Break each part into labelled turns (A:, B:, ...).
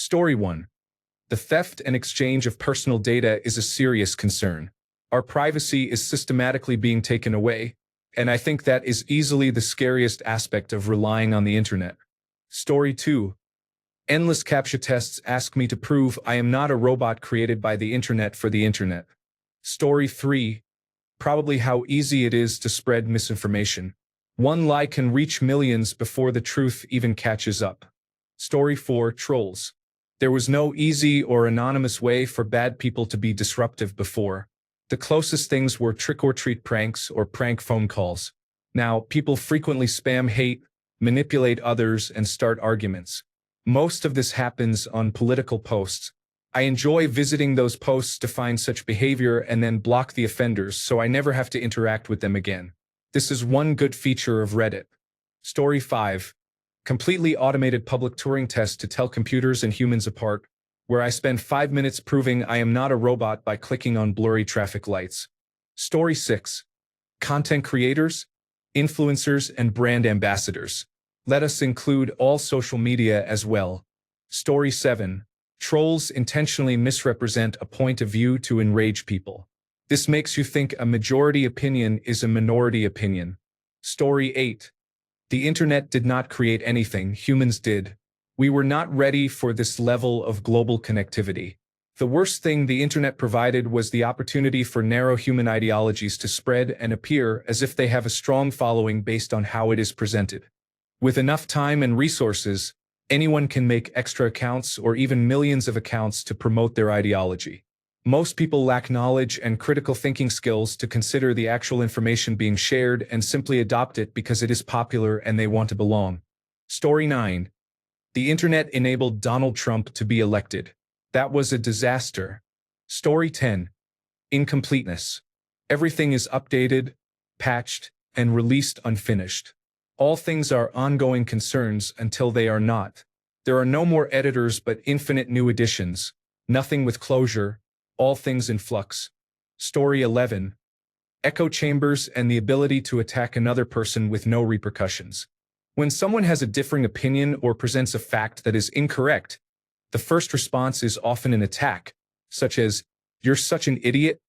A: Story 1. The theft and exchange of personal data is a serious concern. Our privacy is systematically being taken away, and I think that is easily the scariest aspect of relying on the internet. Story 2. Endless CAPTCHA tests ask me to prove I am not a robot created by the internet for the internet. Story 3. Probably how easy it is to spread misinformation. One lie can reach millions before the truth even catches up. Story 4. Trolls. There was no easy or anonymous way for bad people to be disruptive before. The closest things were trick-or-treat pranks or prank phone calls. Now, people frequently spam hate, manipulate others, and start arguments. Most of this happens on political posts. I enjoy visiting those posts to find such behavior and then block the offenders so I never have to interact with them again. This is one good feature of Reddit. Story 5. Completely automated public Turing test to tell computers and humans apart, where I spend 5 minutes proving I am not a robot by clicking on blurry traffic lights. Story 6. Content creators, influencers, and brand ambassadors. Let us include all social media as well. Story 7. Trolls intentionally misrepresent a point of view to enrage people. This makes you think a majority opinion is a minority opinion. Story 8. The internet did not create anything, humans did. We were not ready for this level of global connectivity. The worst thing the internet provided was the opportunity for narrow human ideologies to spread and appear as if they have a strong following based on how it is presented. With enough time and resources, anyone can make extra accounts or even millions of accounts to promote their ideology. Most people lack knowledge and critical thinking skills to consider the actual information being shared and simply adopt it because it is popular and they want to belong. Story 9. The internet enabled Donald Trump to be elected. That was a disaster. Story 10. Incompleteness. Everything is updated, patched, and released unfinished. All things are ongoing concerns until they are not. There are no more editors but infinite new editions, nothing with closure, all things in flux. Story 11. Echo chambers and the ability to attack another person with no repercussions. When someone has a differing opinion or presents a fact that is incorrect, the first response is often an attack, such as, "You're such an idiot.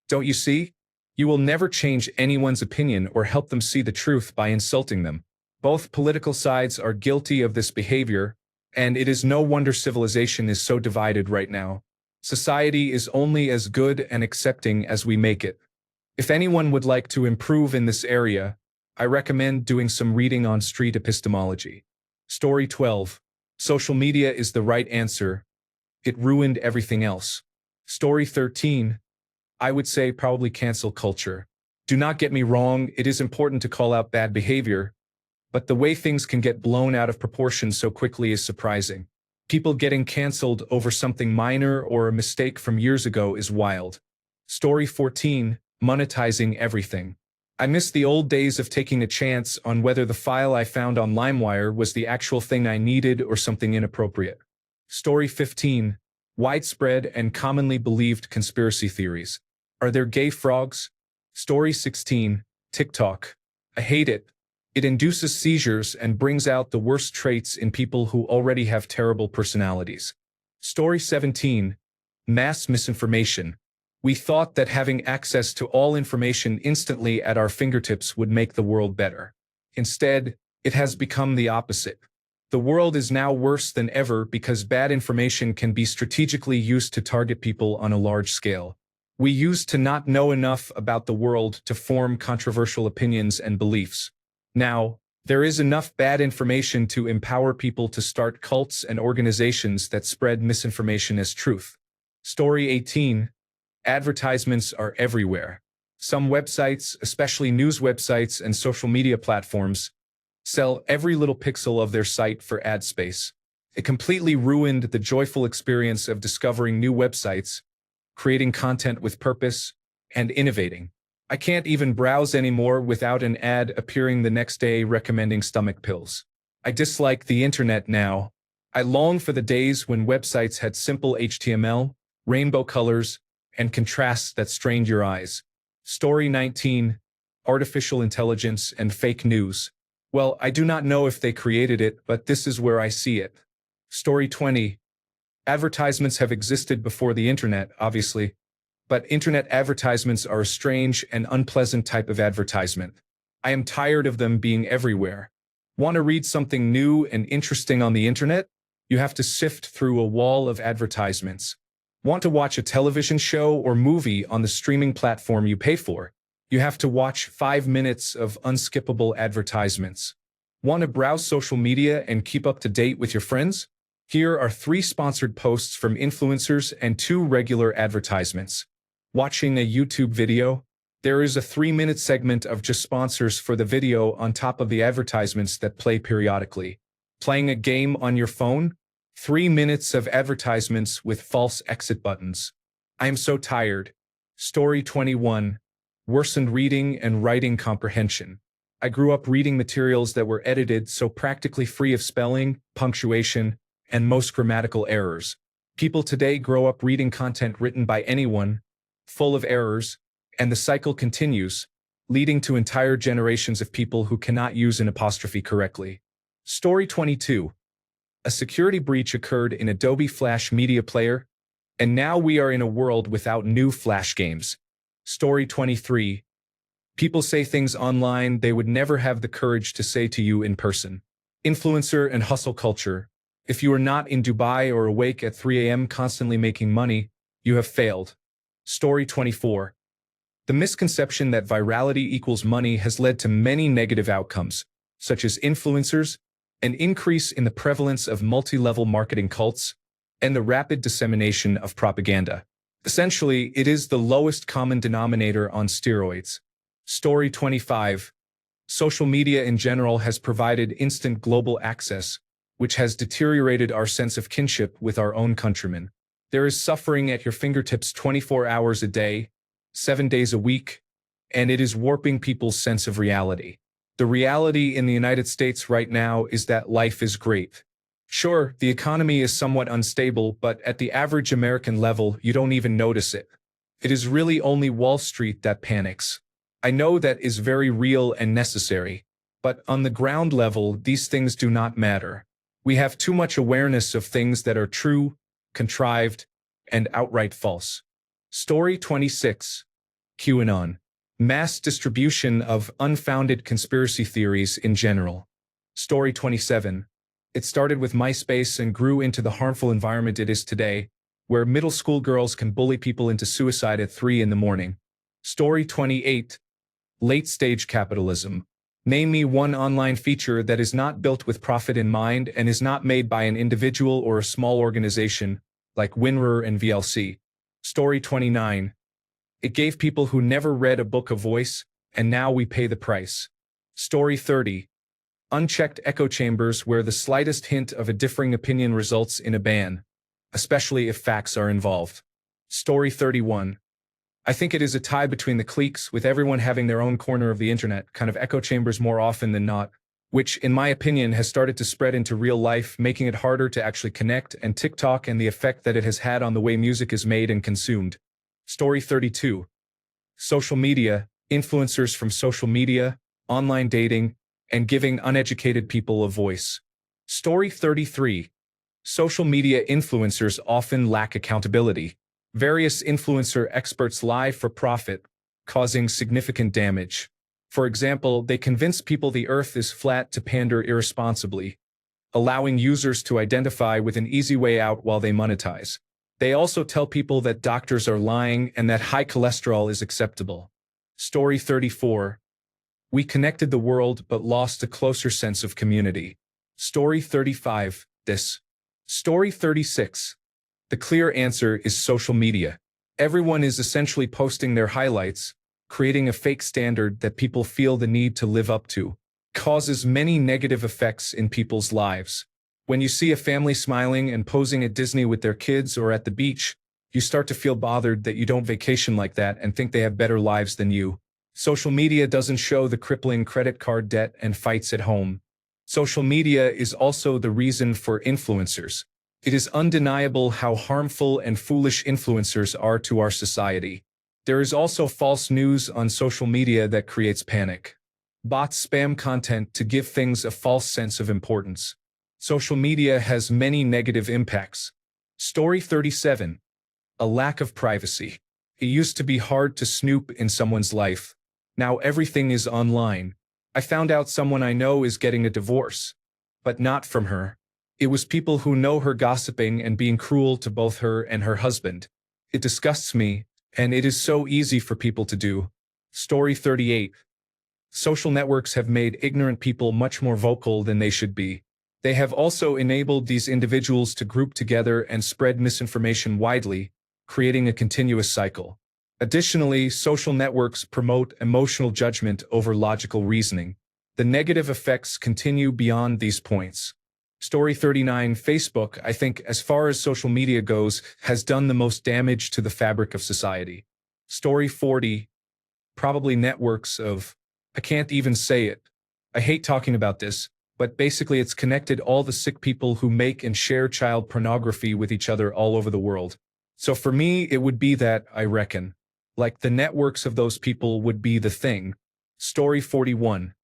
A: Don't you see?" You will never change anyone's opinion or help them see the truth by insulting them. Both political sides are guilty of this behavior, and it is no wonder civilization is so divided right now. Society is only as good and accepting as we make it. If anyone would like to improve in this area, I recommend doing some reading on street epistemology. Story 12. Social media is the right answer. It ruined everything else. Story 13. I would say probably cancel culture. Do not get me wrong, it is important to call out bad behavior, but the way things can get blown out of proportion so quickly is surprising. People getting canceled over something minor or a mistake from years ago is wild. Story 14. Monetizing everything. I miss the old days of taking a chance on whether the file I found on LimeWire was the actual thing I needed or something inappropriate. Story 15. Widespread and commonly believed conspiracy theories. Are there gay frogs? Story 16. TikTok. I hate it. It induces seizures and brings out the worst traits in people who already have terrible personalities. Story 17. Mass misinformation. We thought that having access to all information instantly at our fingertips would make the world better. Instead, it has become the opposite. The world is now worse than ever because bad information can be strategically used to target people on a large scale. We used to not know enough about the world to form controversial opinions and beliefs. Now, there is enough bad information to empower people to start cults and organizations that spread misinformation as truth. Story 18. Advertisements are everywhere. Some websites, especially news websites and social media platforms, sell every little pixel of their site for ad space. It completely ruined the joyful experience of discovering new websites, creating content with purpose, and innovating. I can't even browse anymore without an ad appearing the next day recommending stomach pills. I dislike the internet now. I long for the days when websites had simple HTML, rainbow colors, and contrasts that strained your eyes. Story 19. Artificial intelligence and fake news. Well, I do not know if they created it, but this is where I see it. Story 20. Advertisements have existed before the internet, obviously, but internet advertisements are a strange and unpleasant type of advertisement. I am tired of them being everywhere. Want to read something new and interesting on the internet? You have to sift through a wall of advertisements. Want to watch a television show or movie on the streaming platform you pay for? You have to watch 5 minutes of unskippable advertisements. Want to browse social media and keep up to date with your friends? Here are 3 sponsored posts from influencers and 2 regular advertisements. Watching a YouTube video? There is a 3-minute segment of just sponsors for the video on top of the advertisements that play periodically. Playing a game on your phone? 3 minutes of advertisements with false exit buttons. I am so tired. Story 21. Worsened reading and writing comprehension. I grew up reading materials that were edited so practically free of spelling, punctuation, and most grammatical errors. People today grow up reading content written by anyone, full of errors, and the cycle continues, leading to entire generations of people who cannot use an apostrophe correctly. Story 22. A security breach occurred in Adobe Flash Media Player, and now we are in a world without new Flash games. Story 23. People say things online they would never have the courage to say to you in person. Influencer and hustle culture. If you are not in Dubai or awake at 3 a.m. constantly making money, you have failed. Story 24. The misconception that virality equals money has led to many negative outcomes, such as influencers, an increase in the prevalence of multi-level marketing cults, and the rapid dissemination of propaganda. Essentially, it is the lowest common denominator on steroids. Story 25. Social media in general has provided instant global access, which has deteriorated our sense of kinship with our own countrymen. There is suffering at your fingertips 24 hours a day, 7 days a week, and it is warping people's sense of reality. The reality in the United States right now is that life is great. Sure, the economy is somewhat unstable, but at the average American level, you don't even notice it. It is really only Wall Street that panics. I know that is very real and necessary, but on the ground level, these things do not matter. We have too much awareness of things that are true, contrived, and outright false. Story 26. QAnon. Mass distribution of unfounded conspiracy theories in general. Story 27. It started with MySpace and grew into the harmful environment it is today, where middle school girls can bully people into suicide at 3 in the morning. Story 28. Late-stage capitalism. Name me one online feature that is not built with profit in mind and is not made by an individual or a small organization, like WinRAR and VLC. Story 29. It gave people who never read a book a voice, and now we pay the price. Story 30. Unchecked echo chambers where the slightest hint of a differing opinion results in a ban, especially if facts are involved. Story 31. I think it is a tie between the cliques, with everyone having their own corner of the internet, kind of echo chambers more often than not, which, in my opinion, has started to spread into real life, making it harder to actually connect, and TikTok and the effect that it has had on the way music is made and consumed. Story 32. Social media, influencers from social media, online dating, and giving uneducated people a voice. Story 33. Social media influencers often lack accountability. Various influencer experts lie for profit, causing significant damage. For example, they convince people the earth is flat to pander irresponsibly, allowing users to identify with an easy way out while they monetize. They also tell people that doctors are lying and that high cholesterol is acceptable. Story 34. We connected the world but lost a closer sense of community. Story 35. Story 36. The clear answer is social media. Everyone is essentially posting their highlights, creating a fake standard that people feel the need to live up to. Causes many negative effects in people's lives. When you see a family smiling and posing at Disney with their kids or at the beach, you start to feel bothered that you don't vacation like that and think they have better lives than you. Social media doesn't show the crippling credit card debt and fights at home. Social media is also the reason for influencers. It is undeniable how harmful and foolish influencers are to our society. There is also false news on social media that creates panic. Bots spam content to give things a false sense of importance. Social media has many negative impacts. Story 37. A lack of privacy. It used to be hard to snoop in someone's life. Now everything is online. I found out someone I know is getting a divorce. But not from her. It was people who know her gossiping and being cruel to both her and her husband. It disgusts me, and it is so easy for people to do. Story 38. Social networks have made ignorant people much more vocal than they should be. They have also enabled these individuals to group together and spread misinformation widely, creating a continuous cycle. Additionally, social networks promote emotional judgment over logical reasoning. The negative effects continue beyond these points. Story 39. Facebook, I think, as far as social media goes, has done the most damage to the fabric of society. Story 40. Probably networks of, I can't even say it. I hate talking about this, but basically it's connected all the sick people who make and share child pornography with each other all over the world. So for me, it would be that, I reckon. Like the networks of those people would be the thing. Story 41.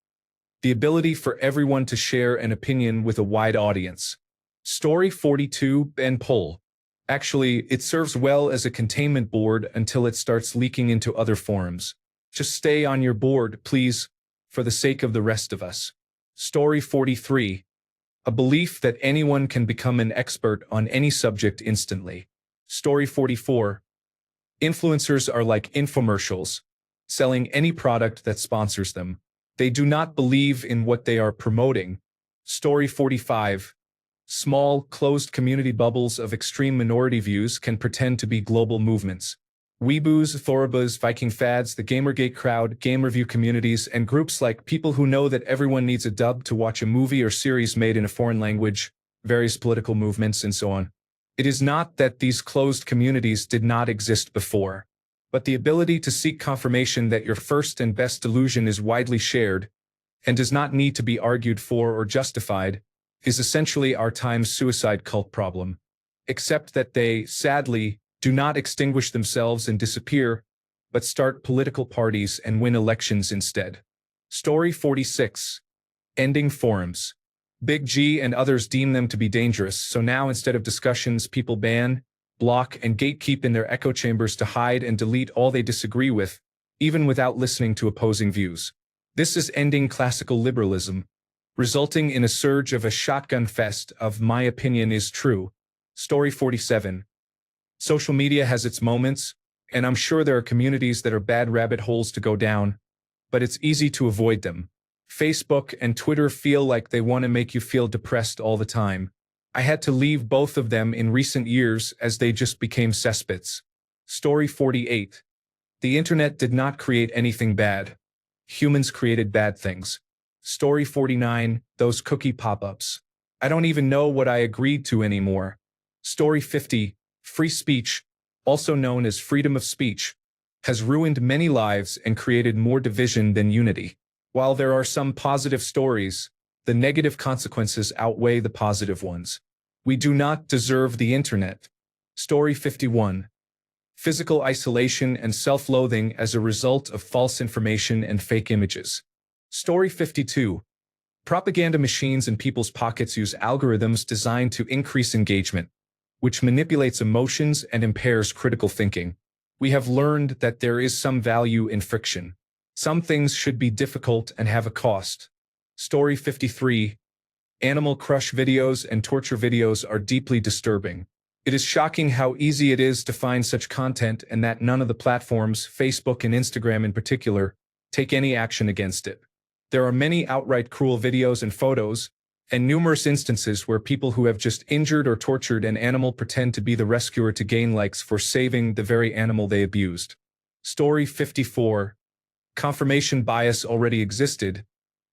A: The ability for everyone to share an opinion with a wide audience. Story 42. And poll. Actually, it serves well as a containment board until it starts leaking into other forums. Just stay on your board, please, for the sake of the rest of us. Story 43. A belief that anyone can become an expert on any subject instantly. Story 44. Influencers are like infomercials, selling any product that sponsors them. They do not believe in what they are promoting. Story 45. Small, closed community bubbles of extreme minority views can pretend to be global movements. Weeboos, Thorabas, Viking fads, the Gamergate crowd, game review communities, and groups like people who know that everyone needs a dub to watch a movie or series made in a foreign language, various political movements, and so on. It is not that these closed communities did not exist before, but the ability to seek confirmation that your first and best delusion is widely shared and does not need to be argued for or justified is essentially our time's suicide cult problem. Except that they, sadly, do not extinguish themselves and disappear, but start political parties and win elections instead. Story 46. Ending forums. Big G and others deem them to be dangerous, so now instead of discussions, people ban, block, and gatekeep in their echo chambers to hide and delete all they disagree with, even without listening to opposing views. This is ending classical liberalism, resulting in a surge of a shotgun fest of "my opinion is true." Story 47. Social media has its moments, and I'm sure there are communities that are bad rabbit holes to go down, but it's easy to avoid them. Facebook and Twitter feel like they want to make you feel depressed all the time. I had to leave both of them in recent years as they just became cesspits. Story 48. The internet did not create anything bad. Humans created bad things. Story 49. Those cookie pop-ups. I don't even know what I agreed to anymore. Story 50. Free speech, also known as freedom of speech, has ruined many lives and created more division than unity. While there are some positive stories, the negative consequences outweigh the positive ones. We do not deserve the internet. Story 51. Physical isolation and self-loathing as a result of false information and fake images. Story 52. Propaganda machines in people's pockets use algorithms designed to increase engagement, which manipulates emotions and impairs critical thinking. We have learned that there is some value in friction. Some things should be difficult and have a cost. Story 53. Animal crush videos and torture videos are deeply disturbing. It is shocking how easy it is to find such content and that none of the platforms, Facebook and Instagram in particular, take any action against it. There are many outright cruel videos and photos, and numerous instances where people who have just injured or tortured an animal pretend to be the rescuer to gain likes for saving the very animal they abused. Story 54. Confirmation bias already existed,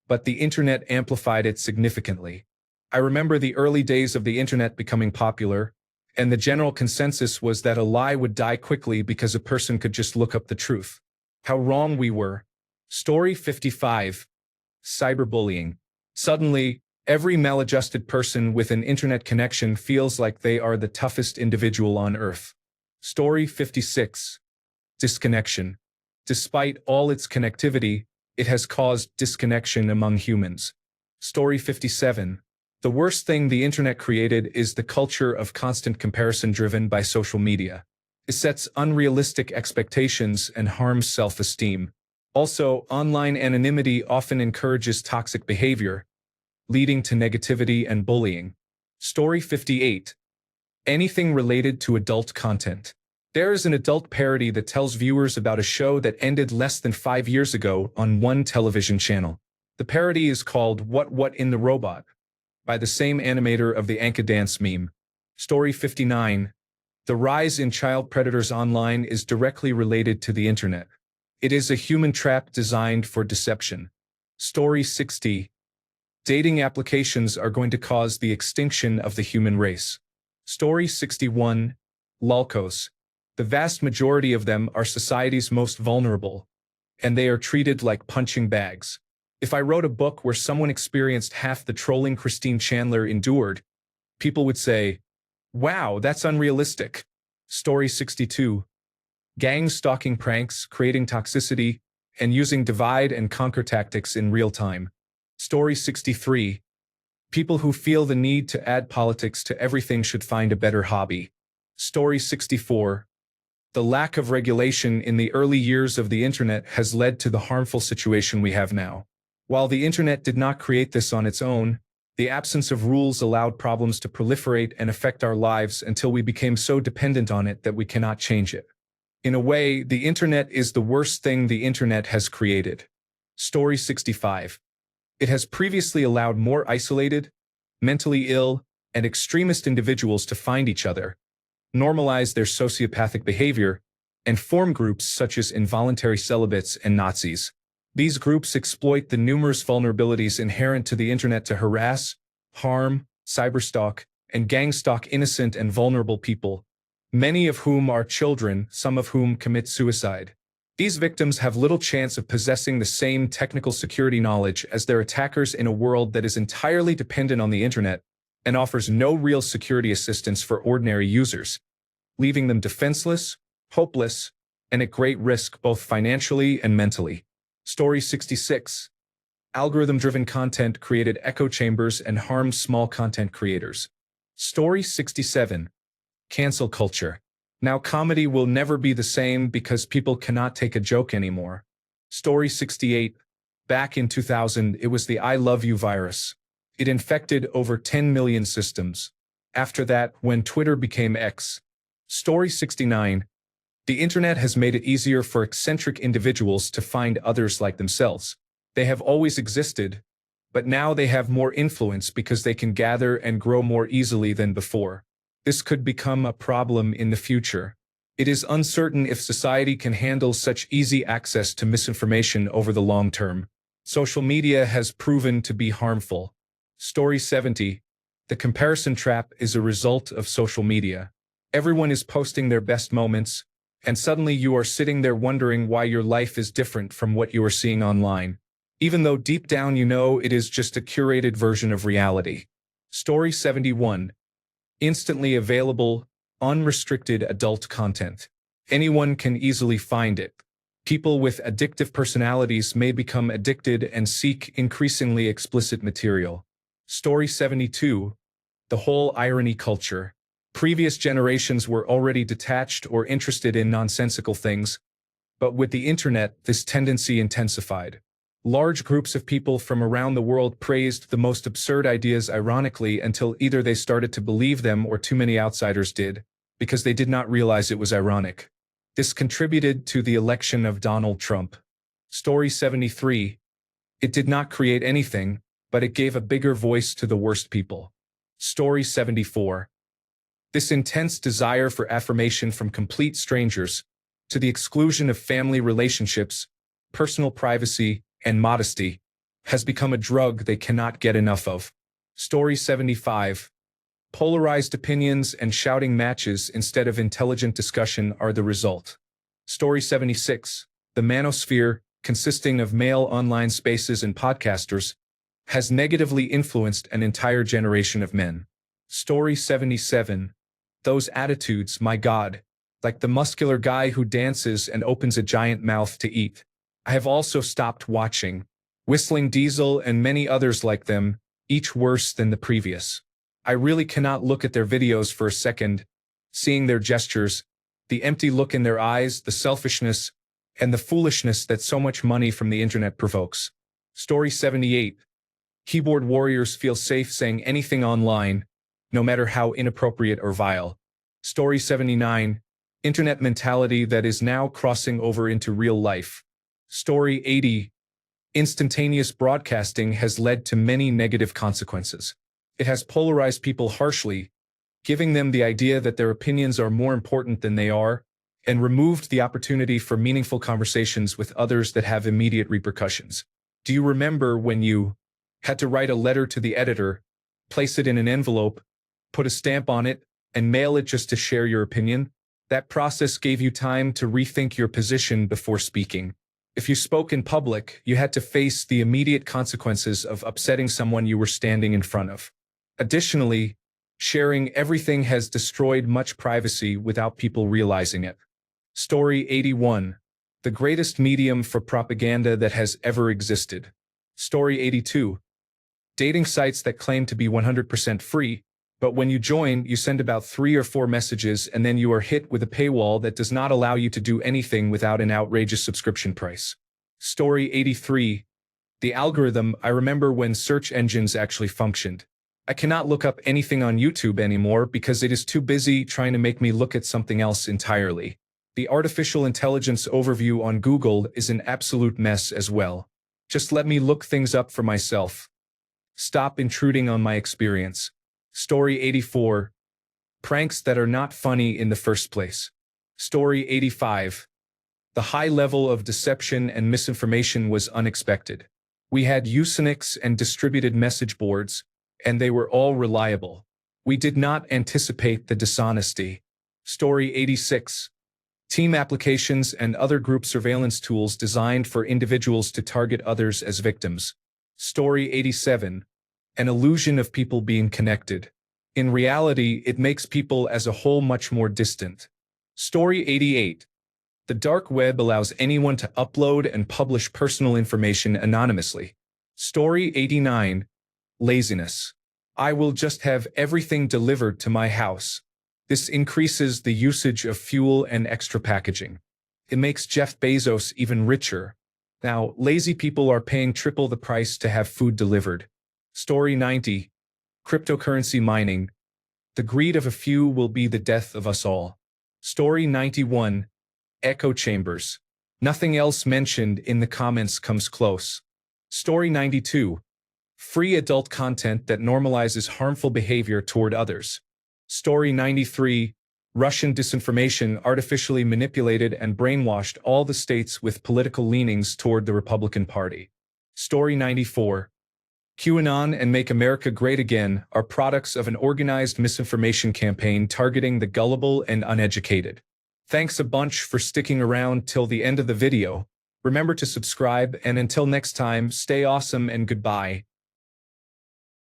A: but the internet amplified it significantly. I remember the early days of the internet becoming popular, and the general consensus was that a lie would die quickly because a person could just look up the truth. How wrong we were. Story 55. Cyberbullying. Suddenly, every maladjusted person with an internet connection feels like they are the toughest individual on Earth. Story 56. Disconnection. Despite all its connectivity, it has caused disconnection among humans. Story 57. The worst thing the internet created is the culture of constant comparison driven by social media. It sets unrealistic expectations and harms self-esteem. Also, online anonymity often encourages toxic behavior, leading to negativity and bullying. Story 58. Anything related to adult content. There is an adult parody that tells viewers about a show that ended less than 5 years ago on one television channel. The parody is called What in the Robot, by the same animator of the Anka Dance meme. Story 59. The rise in child predators online is directly related to the internet. It is a human trap designed for deception. Story 60. Dating applications are going to cause the extinction of the human race. Story 61. Lolcos. The vast majority of them are society's most vulnerable, and they are treated like punching bags. If I wrote a book where someone experienced half the trolling Christine Chandler endured, people would say, "Wow, that's unrealistic." Story 62. Gang stalking pranks, creating toxicity, and using divide and conquer tactics in real time. Story 63. People who feel the need to add politics to everything should find a better hobby. Story 64. The lack of regulation in the early years of the internet has led to the harmful situation we have now. While the internet did not create this on its own, the absence of rules allowed problems to proliferate and affect our lives until we became so dependent on it that we cannot change it. In a way, the internet is the worst thing the internet has created. Story 65. It has previously allowed more isolated, mentally ill, and extremist individuals to find each other, normalize their sociopathic behavior, and form groups such as involuntary celibates and Nazis. These groups exploit the numerous vulnerabilities inherent to the internet to harass, harm, cyberstalk, and gangstalk innocent and vulnerable people, many of whom are children, some of whom commit suicide. These victims have little chance of possessing the same technical security knowledge as their attackers in a world that is entirely dependent on the internet and offers no real security assistance for ordinary users, leaving them defenseless, hopeless, and at great risk both financially and mentally. Story 66. Algorithm-driven content created echo chambers and harmed small content creators. Story 67. Cancel culture. Now comedy will never be the same because people cannot take a joke anymore. Story 68. Back in 2000, it was the I love you virus. It infected over 10 million systems. After that, when Twitter became X. Story 69. The internet has made it easier for eccentric individuals to find others like themselves. They have always existed, but now they have more influence because they can gather and grow more easily than before. This could become a problem in the future. It is uncertain if society can handle such easy access to misinformation over the long term. Social media has proven to be harmful. Story 70. The comparison trap is a result of social media. Everyone is posting their best moments, and suddenly you are sitting there wondering why your life is different from what you are seeing online, even though deep down you know it is just a curated version of reality. Story 71. Instantly available, unrestricted adult content. Anyone can easily find it. People with addictive personalities may become addicted and seek increasingly explicit material. Story 72. The whole irony culture. Previous generations were already detached or interested in nonsensical things, but with the internet, this tendency intensified. Large groups of people from around the world praised the most absurd ideas ironically until either they started to believe them or too many outsiders did, because they did not realize it was ironic. This contributed to the election of Donald Trump. Story 73. It did not create anything, but it gave a bigger voice to the worst people. Story 74. This intense desire for affirmation from complete strangers, to the exclusion of family relationships, personal privacy, and modesty, has become a drug they cannot get enough of. Story 75. Polarized opinions and shouting matches instead of intelligent discussion are the result. Story 76. The manosphere, consisting of male online spaces and podcasters, has negatively influenced an entire generation of men. Story 77. Those attitudes, my God, like the muscular guy who dances and opens a giant mouth to eat. I have also stopped watching. Whistling Diesel and many others like them, each worse than the previous. I really cannot look at their videos for a second, seeing their gestures, the empty look in their eyes, the selfishness, and the foolishness that so much money from the internet provokes. Story 78. Keyboard warriors feel safe saying anything online, no matter how inappropriate or vile. Story 79. Internet mentality that is now crossing over into real life. Story 80. Instantaneous broadcasting has led to many negative consequences. It has polarized people harshly, giving them the idea that their opinions are more important than they are, and removed the opportunity for meaningful conversations with others that have immediate repercussions. Do you remember when you had to write a letter to the editor, place it in an envelope, put a stamp on it, and mail it just to share your opinion? That process gave you time to rethink your position before speaking. If you spoke in public, you had to face the immediate consequences of upsetting someone you were standing in front of. Additionally, sharing everything has destroyed much privacy without people realizing it. Story 81. The greatest medium for propaganda that has ever existed. Story 82. Dating sites that claim to be 100% free, but when you join, you send about 3 or 4 messages and then you are hit with a paywall that does not allow you to do anything without an outrageous subscription price. Story 83. The algorithm. I remember when search engines actually functioned. I cannot look up anything on YouTube anymore because it is too busy trying to make me look at something else entirely. The artificial intelligence overview on Google is an absolute mess as well. Just let me look things up for myself. Stop intruding on my experience. Story 84. Pranks that are not funny in the first place. Story 85. The high level of deception and misinformation was unexpected. We had Usenix and distributed message boards, and they were all reliable. We did not anticipate the dishonesty. Story 86. Team applications and other group surveillance tools designed for individuals to target others as victims. Story 87. An illusion of people being connected. In reality, it makes people as a whole much more distant. Story 88. The dark web allows anyone to upload and publish personal information anonymously. Story 89. Laziness. I will just have everything delivered to my house. This increases the usage of fuel and extra packaging. It makes Jeff Bezos even richer. Now, lazy people are paying triple the price to have food delivered. Story 90. Cryptocurrency mining. The greed of a few will be the death of us all. Story 91. Echo chambers. Nothing else mentioned in the comments comes close. Story 92. Free adult content that normalizes harmful behavior toward others. Story 93. Russian disinformation artificially manipulated and brainwashed all the states with political leanings toward the Republican Party. Story 94. QAnon and Make America Great Again are products of an organized misinformation campaign targeting the gullible and uneducated. Thanks a bunch for sticking around till the end of the video. Remember to subscribe, and until next time, stay awesome and goodbye.